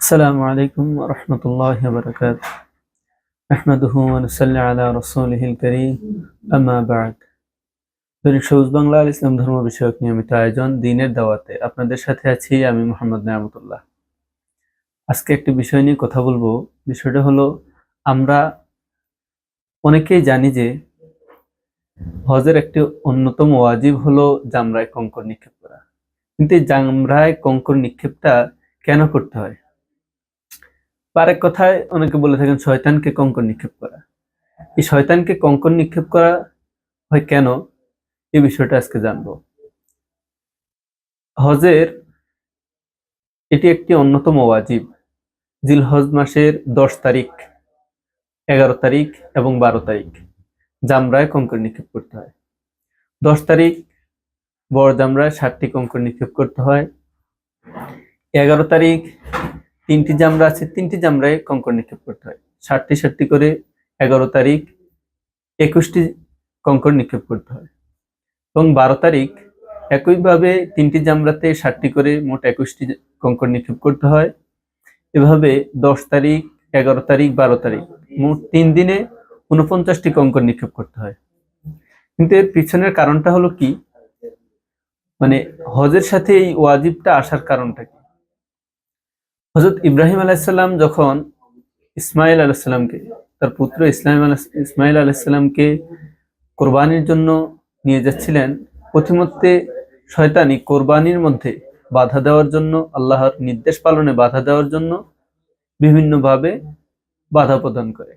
السلام عليكم ورحمة الله وبركاته نحمده ونصلي على رسوله الكريم أما بعد দৈনিক সবুজ বাংলার ইসলাম ধর্ম বিষয়ক নিয়মিত আয়োজন দ্বীনের দাওয়াতে আপনাদের সাথে আছি আমি মোহাম্মদ নিয়ামতুল্লাহ। আজকে একটি বিষয় নিয়ে কথা বলবো। বিষয়টা হলো, আমরা অনেকেই জানি যে হজের একটি অন্যতম ওয়াজিব হলো জামরায় কঙ্কর নিক্ষেপ করা, কিন্তু এই জামরায় কঙ্কর নিক্ষেপটা কেন করতে হয়? আরেক কথায় অনেকে বলে থাকেন শয়তানকে কঙ্কর নিক্ষেপ করা। এই শয়তানকে কঙ্কর নিক্ষেপ করা হয় কেন, এই বিষয়টা আজকে জানবো। হজের এটি একটি অন্যতম ওয়াজিব। জিলহজ মাসের 10 তারিখ, 11 তারিখ এবং 12 তারিখ জামরায় কঙ্কর নিক্ষেপ করতে হয়। 10 তারিখ বড় জামরায় 7টি কঙ্কর নিক্ষেপ করতে হয়। 11 তারিখ 3টি জামরা আছে, 3টি জামরায় কঙ্কর নিক্ষেপ করতে হয়। 7টি করে 11 তারিখ 21টি কঙ্কর নিক্ষেপ করতে হয় এবং 12 তারিখ একইভাবে 3টি জামরাতে 7টি করে মোট 21টি কঙ্কর নিক্ষেপ করতে হয়। এভাবে 10 তারিখ, 11 তারিখ, 12 তারিখ মোট 3 দিনে 49টি কঙ্কর নিক্ষেপ করতে হয়। কিন্তু এর পিছনের কারণটা হলো কি, মানে হজের সাথে এই ওয়াজিবটা আসার কারণটা কি? হযরত ইব্রাহিম আলাইহিস সালাম যখন ইসমাইল আলাইহিস সালামকে, তার পুত্র ইসমাইল আলাইহিস সালামকে কোরবানির জন্য নিয়ে যাচ্ছিলেন, পথিমধ্যে শয়তান এই কোরবানির মধ্যে বাধা দেওয়ার জন্য, আল্লাহর নির্দেশ পালনে বাধা দেওয়ার জন্য বিভিন্নভাবে বাধা প্রদান করে।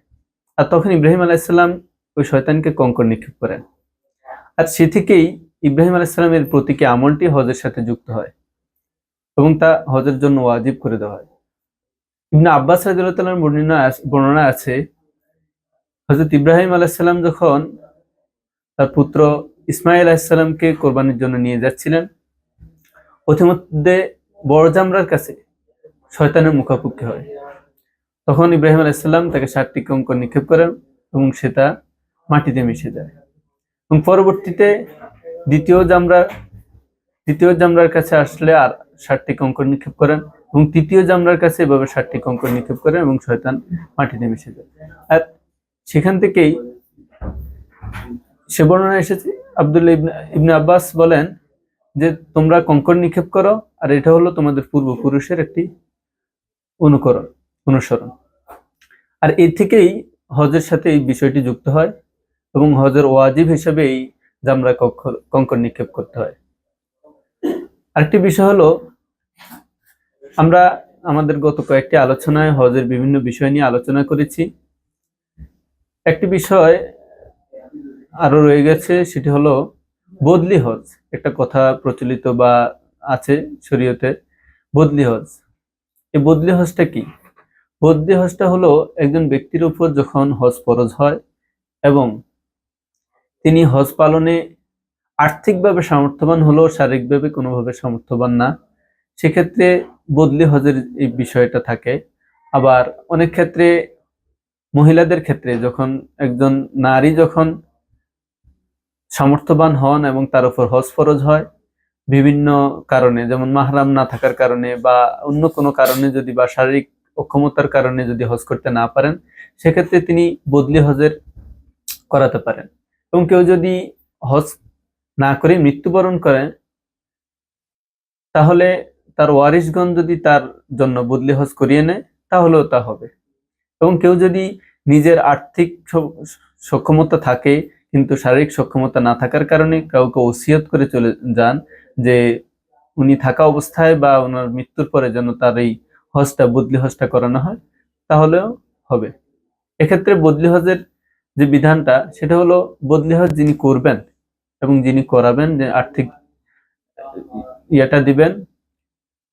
আর তখন ইব্রাহিম আলাইহিস সালাম ওই শয়তানকে কঙ্কর নিক্ষেপ করেন। আর সে থেকেই ইব্রাহিম আলাইহিস সালামের প্রতীকী আমলটি হজের সাথে যুক্ত হয় এবং তা হজের জন্য ওয়াজিব করে দেওয়া হয়। ইবনে আব্বাস রাদিয়াল্লাহু তাআলার বর্ণনা আছে, হযরত ইব্রাহিম আলাইহিস সালাম যখন তার পুত্র ইসমাইল আলাইহিস সালামকে কোরবানির জন্য নিয়ে যাচ্ছিলেন, পথিমধ্যে বড় জামরার কাছে শয়তানের মুখাপেক্ষি হয়। তখন ইব্রাহিম আলাইহিস সালাম তাকে 7টি কঙ্কর নিক্ষেপ করেন এবং সেটা মাটিতে মিশে যায়। এবং পরবর্তীতে দ্বিতীয় জামরার কাছে আসলে আর 7টি কঙ্কর নিক্ষেপ করেন এবং তৃতীয় জামরার কাছে এভাবে 7টি কঙ্কর নিক্ষেপ করেন এবং শয়তান মাটিতে মিশে যায়। আর সেখান থেকেই সে বর্ণনা এসেছে, আব্দুল্লাহ ইবনে আব্বাস বলেন যে তোমরা কঙ্কর নিক্ষেপ করো, আর এটা হলো তোমাদের পূর্বপুরুষের একটি অনুসরণ। আর এর থেকেই হজের সাথে এই বিষয়টি যুক্ত হয় এবং হজের ওয়াজিব হিসেবে এই জামরা কঙ্কর নিক্ষেপ করতে হয়। আরেকটি বিষয় হলো, আমরা আমাদের গত কয়েকটি আলোচনায় হজের বিভিন্ন বিষয় নিয়ে আলোচনা করেছি। একটি বিষয় আরো রয়ে গেছে, সেটি হলো বদলি হজ। একটা কথা প্রচলিত বা আছে শরীয়তে, বদলি হজ। এই বদলি হজটা কি? বদলি হজটা হলো একজন ব্যক্তির উপর যখন হজ ফরজ হয় এবং তিনি হজ পালনে আর্থিকভাবে সামর্থ্যবান হলেও শারীরিকভাবে কোনোভাবে সামর্থ্যবান না, সেক্ষেত্রে বদলি হজের এই বিষয়টা থাকে। আবার অনেক ক্ষেত্রে মহিলাদের ক্ষেত্রে যখন একজন নারী যখন সামর্থ্যবান হন এবং তার উপর হজ ফরজ হয়, বিভিন্ন কারণে যেমন মাহরাম না থাকার কারণে বা অন্য কোনো কারণে যদি, বা শারীরিক অক্ষমতার কারণে যদি হজ করতে না পারেন, সেক্ষেত্রে তিনি বদলি হজের করাতে পারেন। এবং কেউ যদি হজ না করে মৃত্যুবরণ করেন, তাহলে তার ওয়ারিশগণ যদি তার জন্য বদলি হজ করিয়ে নেয়, তাহলেও তা হবে। এবং কেউ যদি নিজের আর্থিক সক্ষমতা থাকে কিন্তু শারীরিক সক্ষমতা না থাকার কারণে কাউকে ওসিয়ত করে চলে যান যে উনি থাকা অবস্থায় বা ওনার মৃত্যুর পরে যেন তার এই বদলি হজটা করানো হয়, তাহলেও হবে। এক্ষেত্রে বদলি হজের যে বিধানটা, সেটা হলো বদলি হজ যিনি করবেন এবং যিনি করাবেন, যে আর্থিক দিবেন,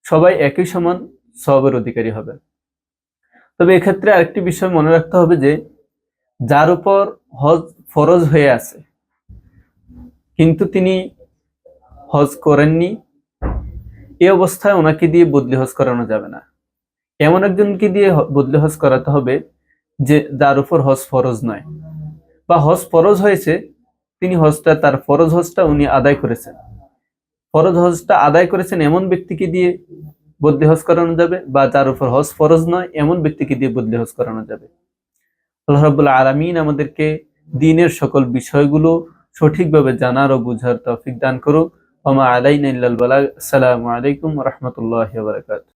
সবাই একই সমান সওয়াবের অধিকারী হবে। তবে এক্ষেত্রে আরেকটি বিষয় মনে রাখতে হবে যে যার উপর হজ ফরজ হয়ে আছে কিন্তু তিনি হজ করেননি, এই অবস্থায় ওনাকে দিয়ে বদলি হজ করানো যাবে না। এমন একজনকে দিয়ে বদলি হজ করাতে হবে যে যার উপর হজ ফরজ নয়, বা হজ ফরজ হয়েছে, তিনি তার ফরজ হজটা উনি আদায় করেছেন। ফরজ হজটা আদায় করেছেন এমন ব্যক্তিকে দিয়ে বদলি হজ করানো যাবে, বা যার উপর হজ ফরজ নয় এমন ব্যক্তিকে দিয়ে বদলি হজ করানো যাবে। আল্লাহ রাব্বুল আলামিন আমাদেরকে দ্বীনের সকল বিষয়গুলো সঠিকভাবে জানার ও বুঝার তৌফিক দান করুক। ওয়া মা আলাইনা ইল্লাল বালাগ। আসসালামু আলাইকুম ওয়া রাহমাতুল্লাহি ওয়া বারাকাতুহু।